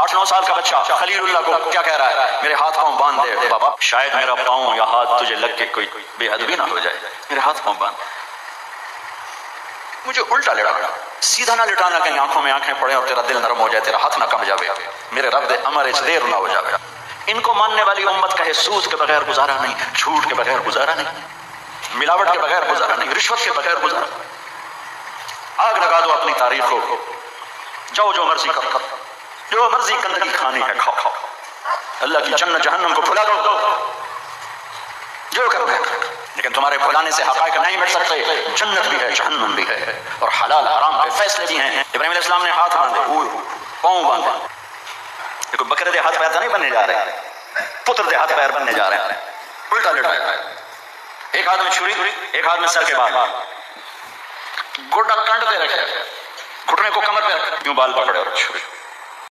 8-9 साल का बच्चा खलीलुल्लाह को क्या कह रहा है, मेरे हाथ पांव बांध दे बाबा, शायद मेरा पांव या हाथ तुझे लग के कोई बेअदबी ना हो जाए, मेरे हाथ पांव बांध। मुझे उल्टा लेटा, सीधा ना लिटाना कहीं आंखों में आंखें पड़े और तेरा दिल नरम हो जाए, तेरा हाथ ना कम जावे, मेरे रब दे अमर देर ना हो जावे। इनको मानने वाली उम्मत कहे सूद के बगैर गुजारा नहीं, झूठ के बगैर गुजारा नहीं, मिलावट के बगैर गुजारा नहीं, रिश्वत के बगैर गुजारा। आग लगा दो अपनी तारीख को, जाओ जो मर्जी करो, जो मर्जी गंदगी खानी है खाओ खाओ, अल्लाह की जन्नत जहन्नम को भुला दो, जो करो। लेकिन तुम्हारे भुलाने से हक़ाइक़ नहीं मिट सकते, जन्नत भी है जहन्नम भी है और हलाल हराम के फैसले भी हैं। इब्राहीम अलैहिस्सलाम ने हाथ बांधे, पांव बांधे, देखो बकरे दे हाथ पैर तो नहीं बनने जा रहे, पुत्र दे हाथ पैर बनने जा रहे हैं। उल्टा लेटा, एक हाथ में छुरी, एक हाथ में सर के बाल, गोटा कंड पे रखे, घुटने को कमर पे रखे, यूं बाल पकड़े और छुरी।